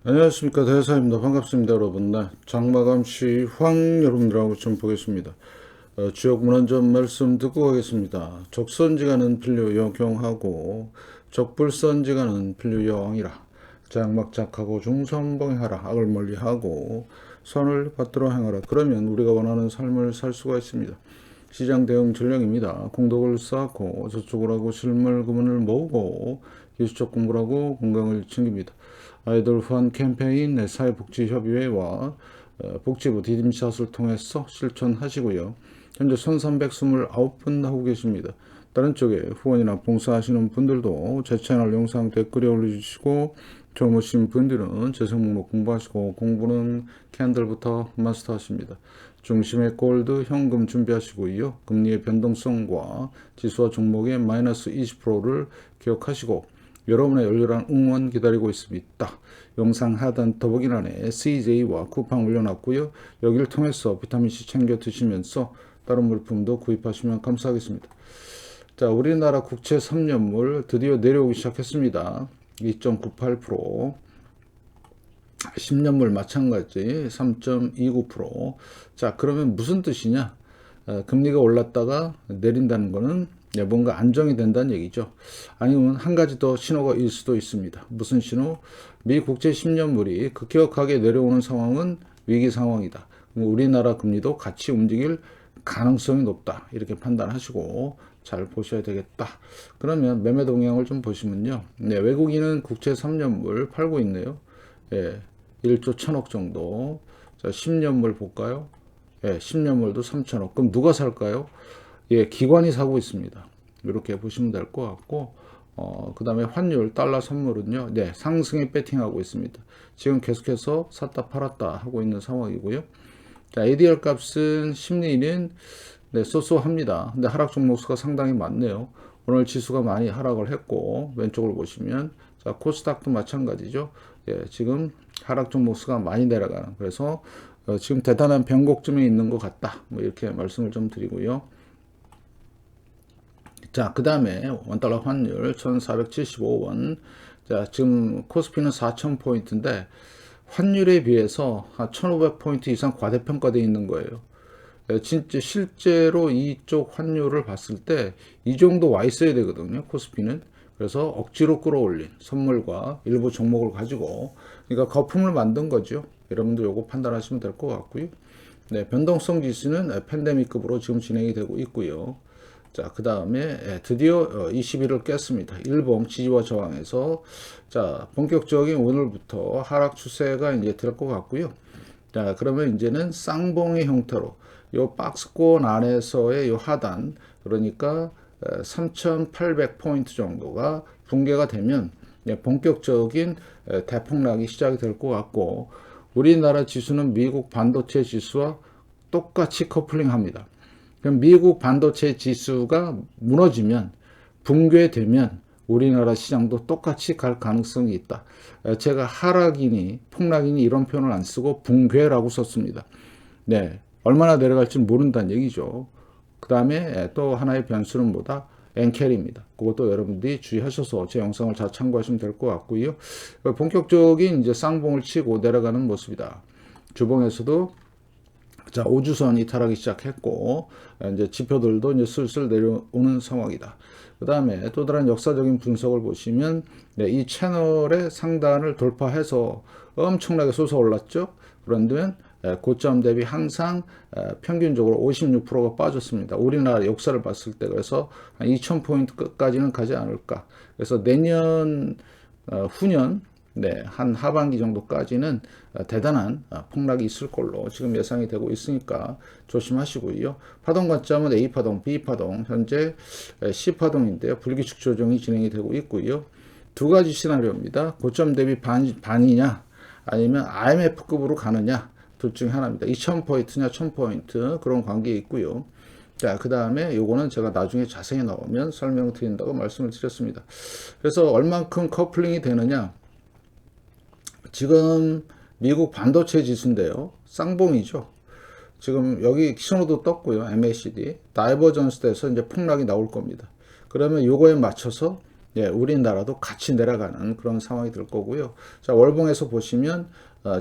안녕하십니까, 대사입니다. 반갑습니다, 여러분. 네, 장마감 시황 여러분들하고 좀 보겠습니다. 주요 문헌점 말씀 듣고 가겠습니다. 적선지가는 필요 역용하고 적불선지가는 필요 여왕이라. 장막작하고 중선봉행하라. 악을 멀리하고 선을 받들어 행하라. 그러면 우리가 원하는 삶을 살 수가 있습니다. 시장 대응 전략입니다. 공덕을 쌓고 저축을 하고 실물 구문을 모으고 기술적 공부를 하고 건강을 챙깁니다. 아이돌 후원 캠페인 사회복지협의회와 복지부 디딤샷을 통해서 실천하시고요. 현재 1329분 하고 계십니다. 다른 쪽에 후원이나 봉사하시는 분들도 제 채널 영상 댓글에 올려주시고 처음 오신 분들은 재생 목록 공부하시고 공부는 캔들부터 마스터하십니다. 중심의 골드 현금 준비하시고요. 금리의 변동성과 지수와 종목의 마이너스 20%를 기억하시고 여러분의 열렬한 응원 기다리고 있습니다. 영상 하단 더보기란에 CJ와 쿠팡 올려놨고요. 여기를 통해서 비타민C 챙겨 드시면서 다른 물품도 구입하시면 감사하겠습니다. 자, 우리나라 국채 3년물 드디어 내려오기 시작했습니다. 2.98%, 10년물 마찬가지 3.29%. 자, 그러면 무슨 뜻이냐? 금리가 올랐다가 내린다는 거는 뭔가 안정이 된다는 얘기죠. 아니면 한 가지 더 신호가 일 수도 있습니다. 무슨 신호? 미 국채 10년물이 급격하게 내려오는 상황은 위기 상황이다. 우리나라 금리도 같이 움직일 가능성이 높다. 이렇게 판단하시고 잘 보셔야 되겠다. 그러면 매매 동향을 좀 보시면요. 네, 외국인은 국채 3년물 팔고 있네요. 예, 1조 1000억 정도. 자, 10년물 볼까요? 예, 10년물도 3천억. 그럼 누가 살까요? 예, 기관이 사고 있습니다. 이렇게 보시면 될 것 같고, 그 다음에 환율, 달러 선물은요, 네, 상승에 배팅하고 있습니다. 지금 계속해서 샀다 팔았다 하고 있는 상황이고요. 자, ADR 값은 심리는 네, 쏘쏘합니다. 근데 하락 종목수가 상당히 많네요. 오늘 지수가 많이 하락을 했고, 왼쪽을 보시면, 자, 코스닥도 마찬가지죠. 예, 지금 하락 종목수가 많이 내려가는, 그래서 지금 대단한 변곡점에 있는 것 같다. 뭐 이렇게 말씀을 좀 드리고요. 자, 그 다음에 원달러 환율 1475원. 자, 지금 코스피는 4000포인트인데 환율에 비해서 한 1500포인트 이상 과대평가되어 있는 거예요. 진짜 실제로 이쪽 환율을 봤을 때 이 정도 와 있어야 되거든요. 코스피는. 그래서 억지로 끌어올린 선물과 일부 종목을 가지고 그러니까 거품을 만든 거죠. 여러분들 요거 판단하시면 될 것 같고요. 네, 변동성 지수는 팬데믹급으로 지금 진행이 되고 있고요. 자, 그 다음에 드디어 20일을 깼습니다. 일봉 지지와 저항에서 자, 본격적인 오늘부터 하락 추세가 이제 될 것 같고요. 자, 그러면 이제는 쌍봉의 형태로 요 박스권 안에서의 요 하단, 그러니까 3,800포인트 정도가 붕괴가 되면 본격적인 대폭락이 시작이 될 것 같고, 우리나라 지수는 미국 반도체 지수와 똑같이 커플링합니다. 그럼 미국 반도체 지수가 무너지면, 붕괴되면 우리나라 시장도 똑같이 갈 가능성이 있다. 제가 하락이니 폭락이니 이런 표현을 안 쓰고 붕괴라고 썼습니다. 네, 얼마나 내려갈지 모른다는 얘기죠. 그 다음에 또 하나의 변수는 뭐다? 엔켈입니다. 그것도 여러분들이 주의하셔서 제 영상을 잘 참고하시면 될 것 같고요. 본격적인 이제 쌍봉을 치고 내려가는 모습이다. 주봉에서도 자, 5주선 이탈하기 시작했고, 이제 지표들도 이제 슬슬 내려오는 상황이다. 그 다음에 또 다른 역사적인 분석을 보시면, 네, 이 채널의 상단을 돌파해서 엄청나게 솟아올랐죠. 그런데 고점 대비 항상 평균적으로 56%가 빠졌습니다. 우리나라 역사를 봤을 때 그래서 한 2000포인트까지는 가지 않을까. 그래서 내년, 후년, 네, 한 하반기 정도까지는 대단한 폭락이 있을 걸로 지금 예상이 되고 있으니까 조심하시고요. 파동 관점은 A파동, B파동, 현재 C파동인데요. 불규칙 조정이 진행이 되고 있고요. 두 가지 시나리오입니다. 고점 대비 반이냐 아니면 IMF급으로 가느냐 둘 중에 하나입니다. 2000포인트냐 1000포인트 그런 관계에 있고요. 자, 그 다음에 요거는 제가 나중에 자세히 나오면 설명드린다고 말씀을 드렸습니다. 그래서 얼만큼 커플링이 되느냐, 지금 미국 반도체 지수인데요. 쌍봉이죠. 지금 여기 신호도 떴고요. MACD. 다이버전스 돼서 이제 폭락이 나올 겁니다. 그러면 요거에 맞춰서 예, 우리나라도 같이 내려가는 그런 상황이 될 거고요. 자, 월봉에서 보시면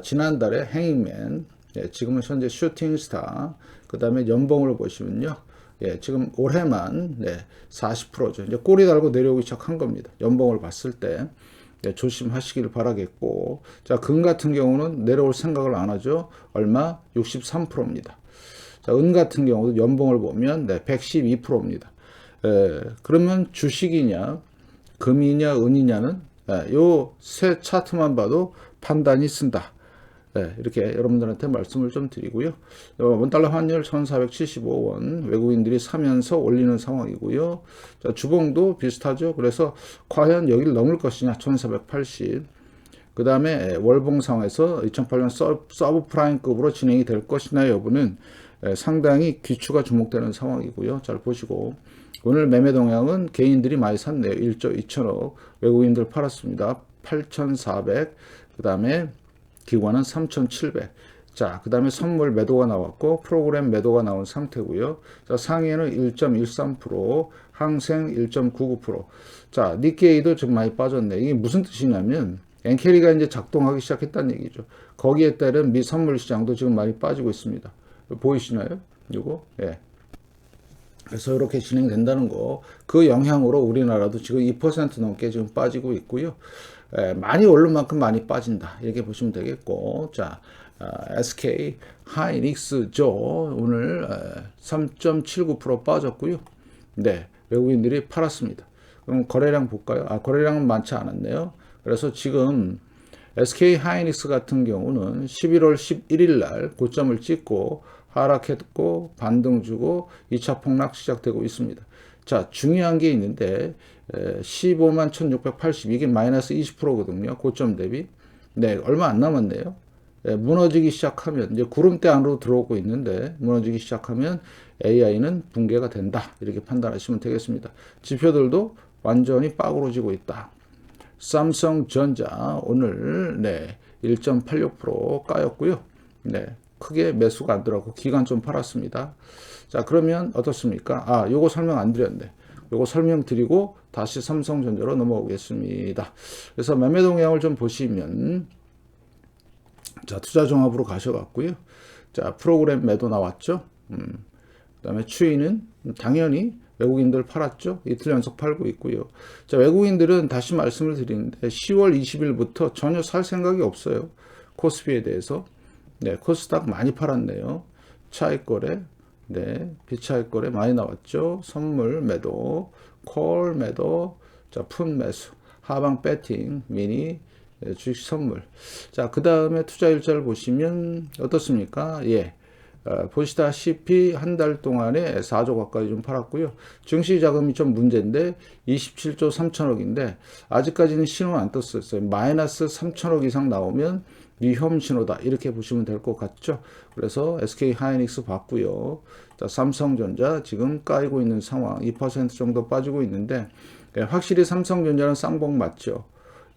지난달에 행잉맨, 예, 지금은 현재 슈팅스타, 그 다음에 연봉을 보시면요. 예, 지금 올해만 네, 40%죠. 이제 꼬리 달고 내려오기 시작한 겁니다. 연봉을 봤을 때 네, 조심하시길 바라겠고, 자, 금 같은 경우는 내려올 생각을 안 하죠. 얼마? 63%입니다. 자, 은 같은 경우도 연봉을 보면 네, 112%입니다. 그러면 주식이냐, 금이냐, 은이냐는 요 세 차트만 봐도 판단이 쓴다. 이렇게 여러분들한테 말씀을 좀 드리고요. 원달러 환율 1475원 외국인들이 사면서 올리는 상황이고요. 자, 주봉도 비슷하죠. 그래서 과연 여기를 넘을 것이냐 1480. 그 다음에 월봉 상황에서 2008년 서브프라임급으로 진행이 될 것이냐 여부는 상당히 귀추가 주목되는 상황이고요. 잘 보시고 오늘 매매 동향은 개인들이 많이 샀네요. 1조 2천억 외국인들 팔았습니다. 8,400. 그 다음에 기관은 3,700. 자, 그 다음에 선물 매도가 나왔고 프로그램 매도가 나온 상태고요. 자, 상해는 1.13%, 항생 1.99%. 자, 니케이도 좀 많이 빠졌네. 이게 무슨 뜻이냐면 엔캐리가 이제 작동하기 시작했다는 얘기죠. 거기에 따른 미 선물 시장도 지금 많이 빠지고 있습니다. 보이시나요? 이거? 예. 그래서 이렇게 진행된다는 거, 그 영향으로 우리나라도 지금 2% 넘게 지금 빠지고 있고요. 많이 오른 만큼 많이 빠진다. 이렇게 보시면 되겠고, 자, SK 하이닉스죠. 오늘 3.79% 빠졌고요. 네, 외국인들이 팔았습니다. 그럼 거래량 볼까요? 거래량은 많지 않았네요. 그래서 지금 SK 하이닉스 같은 경우는 11월 11일 날 고점을 찍고 하락했고 반등 주고 2차 폭락 시작되고 있습니다. 자, 중요한 게 있는데 15만 1680 이게 마이너스 20%거든요. 고점 대비. 네, 얼마 안 남았네요. 무너지기 시작하면 이제 구름대 안으로 들어오고 있는데 무너지기 시작하면 AI는 붕괴가 된다. 이렇게 판단하시면 되겠습니다. 지표들도 완전히 빠그러지고 있다. 삼성전자 오늘 네, 1.86% 까였고요. 네. 크게 매수가 안 들어가고 기간 좀 팔았습니다. 자, 그러면 어떻습니까? 요거 설명 안 드렸네. 요거 설명드리고 다시 삼성전자로 넘어오겠습니다. 그래서 매매 동향을 좀 보시면 자, 투자 종합으로 가셔갖고요. 자, 프로그램 매도 나왔죠. 그다음에 추이는 당연히 외국인들 팔았죠. 이틀 연속 팔고 있고요. 자, 외국인들은 다시 말씀을 드리는데 10월 20일부터 전혀 살 생각이 없어요. 코스피에 대해서. 네, 코스닥 많이 팔았네요. 차익 거래, 네, 비차익 거래 많이 나왔죠. 선물 매도, 콜 매도, 자, 풋 매수, 하방 배팅, 미니, 주식 선물. 자, 그 다음에 투자 일자를 보시면 어떻습니까? 예. 보시다시피 한 달 동안에 4조 가까이 좀 팔았고요. 증시 자금이 좀 문제인데 27조 3천억인데 아직까지는 신호 안 떴었어요. 마이너스 3천억 이상 나오면 위험 신호다. 이렇게 보시면 될 것 같죠. 그래서 SK 하이닉스 봤고요. 자, 삼성전자 지금 까이고 있는 상황 2% 정도 빠지고 있는데 확실히 삼성전자는 쌍봉 맞죠.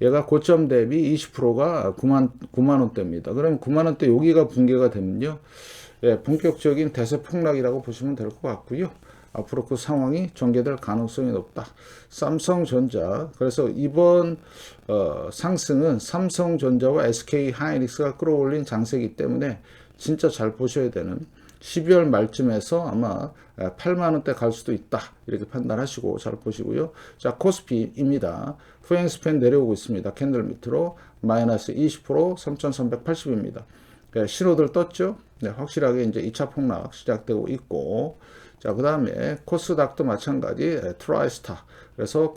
얘가 고점 대비 20%가 9만 원대입니다. 그럼 9만 원대 여기가 붕괴가 되면요. 예, 본격적인 대세 폭락이라고 보시면 될 것 같고요. 앞으로 그 상황이 전개될 가능성이 높다. 삼성전자. 그래서 이번 상승은 삼성전자와 SK 하이닉스가 끌어올린 장세이기 때문에 진짜 잘 보셔야 되는 12월 말쯤에서 아마 8만 원대 갈 수도 있다. 이렇게 판단하시고 잘 보시고요. 자, 코스피입니다. 후행 스팬 내려오고 있습니다. 캔들 밑으로 마이너스 20% 3,380입니다. 신호들 떴죠? 네, 확실하게 이제 2차 폭락 시작되고 있고, 자, 그 다음에 코스닥도 마찬가지 트라이스타. 그래서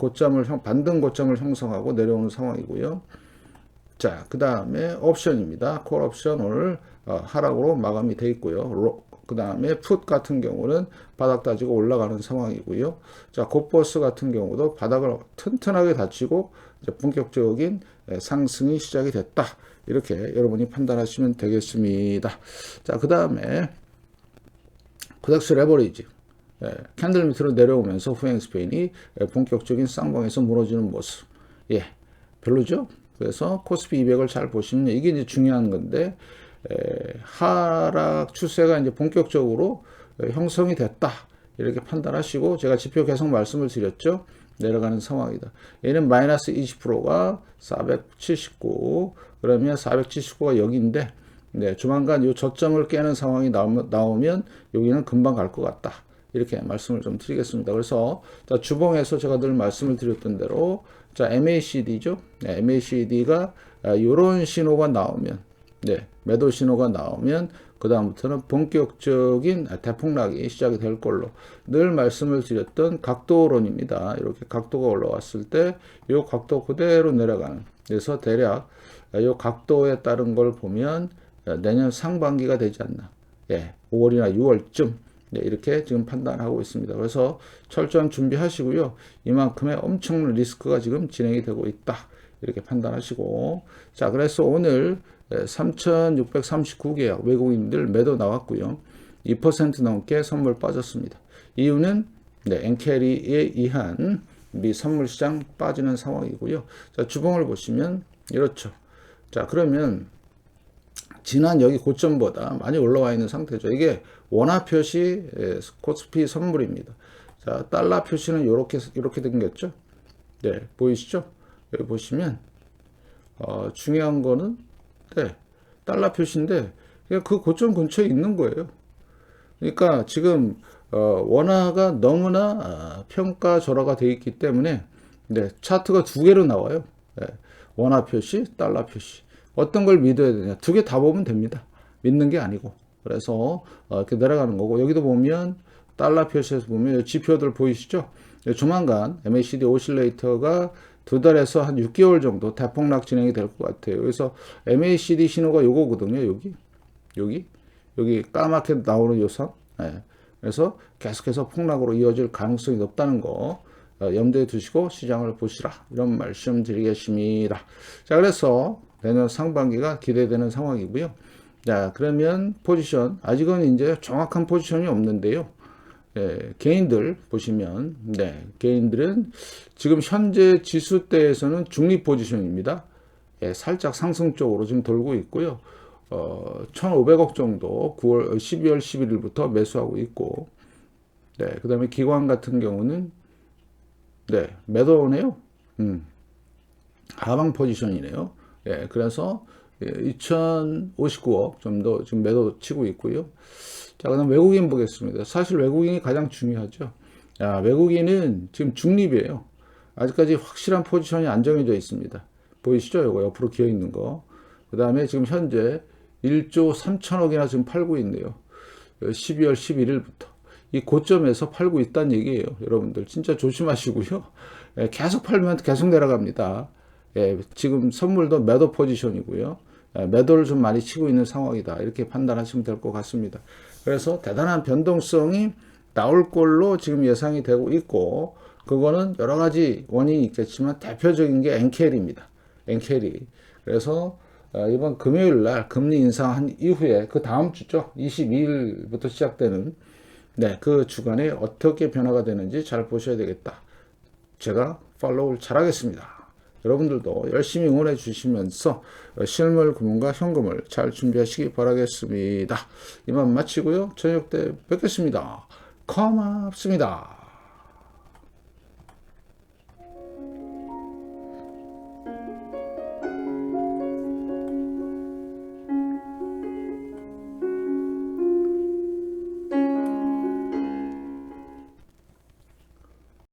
반등 고점을 형성하고 내려오는 상황이고요. 자, 그 다음에 옵션입니다. 콜 옵션 오늘 하락으로 마감이 돼 있고요. 그 다음에 풋 같은 경우는 바닥 다지고 올라가는 상황이고요. 자, 곱버스 같은 경우도 바닥을 튼튼하게 다치고 이제 본격적인 상승이 시작이 됐다. 이렇게 여러분이 판단하시면 되겠습니다. 자, 그 다음에 코덱스 레버리지. 캔들 밑으로 내려오면서 후행 스페인이 본격적인 쌍방에서 무너지는 모습. 예, 별로죠? 그래서 코스피 200을 잘 보시면 이게 이제 중요한 건데, 하락 추세가 이제 본격적으로 형성이 됐다. 이렇게 판단하시고, 제가 지표 계속 말씀을 드렸죠. 내려가는 상황이다. 얘는 마이너스 20%가 479, 그러면 479가 여기인데, 네, 조만간 이 저점을 깨는 상황이 나오면 여기는 금방 갈 것 같다. 이렇게 말씀을 좀 드리겠습니다. 그래서 자, 주봉에서 제가 늘 말씀을 드렸던 대로, 자, MACD죠. 네, MACD가 이런 신호가 나오면, 네, 매도 신호가 나오면 그 다음부터는 본격적인 대폭락이 시작이 될 걸로 늘 말씀을 드렸던 각도론입니다. 이렇게 각도가 올라왔을 때 이 각도 그대로 내려가는, 그래서 대략 이 각도에 따른 걸 보면 내년 상반기가 되지 않나, 예, 5월이나 6월쯤, 네, 이렇게 지금 판단하고 있습니다. 그래서 철저한 준비하시고요. 이만큼의 엄청난 리스크가 지금 진행이 되고 있다. 이렇게 판단하시고, 자, 그래서 오늘 3,639개 외국인들 매도 나왔고요. 2% 넘게 선물 빠졌습니다. 이유는 네, 엔캐리에 의한 미 선물 시장 빠지는 상황이고요. 자, 주봉을 보시면 이렇죠. 자, 그러면 지난 여기 고점보다 많이 올라와 있는 상태죠. 이게 원화 표시 코스피 선물입니다. 자, 달러 표시는 이렇게 생겼죠. 네, 보이시죠? 여기 보시면 중요한 거는 네, 달러 표시인데 그 고점 근처에 있는 거예요. 그러니까 지금 원화가 너무나 평가절하가 되어 있기 때문에 네, 차트가 두 개로 나와요. 네, 원화 표시, 달러 표시. 어떤 걸 믿어야 되냐? 두 개 다 보면 됩니다. 믿는 게 아니고. 그래서 이렇게 내려가는 거고, 여기도 보면 달러 표시에서 보면 지표들 보이시죠? 조만간 MACD 오실레이터가 2달에서 한 6개월 정도 대폭락 진행이 될 것 같아요. 그래서 MACD 신호가 요거거든요. 여기 까맣게 나오는 요 선. 네. 그래서 계속해서 폭락으로 이어질 가능성이 높다는 거 염두에 두시고 시장을 보시라. 이런 말씀 드리겠습니다. 자, 그래서 내년 상반기가 기대되는 상황이고요. 자, 그러면 포지션, 아직은 이제 정확한 포지션이 없는데요. 예, 개인들 보시면, 네, 개인들은 지금 현재 지수대에서는 중립 포지션입니다. 예, 살짝 상승 쪽으로 지금 돌고 있고요. 1,500억 정도 12월 11일부터 매수하고 있고, 네, 그 다음에 기관 같은 경우는, 네, 매도네요. 하방 포지션이네요. 예, 그래서 2,059억 정도 지금 매도 치고 있고요. 자, 그다음 외국인 보겠습니다. 사실 외국인이 가장 중요하죠. 야, 외국인은 지금 중립이에요. 아직까지 확실한 포지션이 안 정해져 있습니다. 보이시죠? 이거 옆으로 기어 있는 거. 그 다음에 지금 현재 1조 3천억이나 지금 팔고 있네요. 12월 11일부터. 이 고점에서 팔고 있다는 얘기예요. 여러분들 진짜 조심하시고요. 예, 계속 팔면 계속 내려갑니다. 예, 지금 선물도 매도 포지션이고요. 예, 매도를 좀 많이 치고 있는 상황이다. 이렇게 판단하시면 될 것 같습니다. 그래서 대단한 변동성이 나올 걸로 지금 예상이 되고 있고, 그거는 여러 가지 원인이 있겠지만 대표적인 게 엔캐리입니다. 엔캐리. 그래서 이번 금요일 날 금리 인상한 이후에 그 다음 주죠. 22일부터 시작되는 네, 그 주간에 어떻게 변화가 되는지 잘 보셔야 되겠다. 제가 팔로우를 잘 하겠습니다. 여러분들도 열심히 응원해 주시면서 실물 금융과 현금을 잘 준비하시기 바라겠습니다. 이만 마치고요. 저녁 때 뵙겠습니다. 고맙습니다.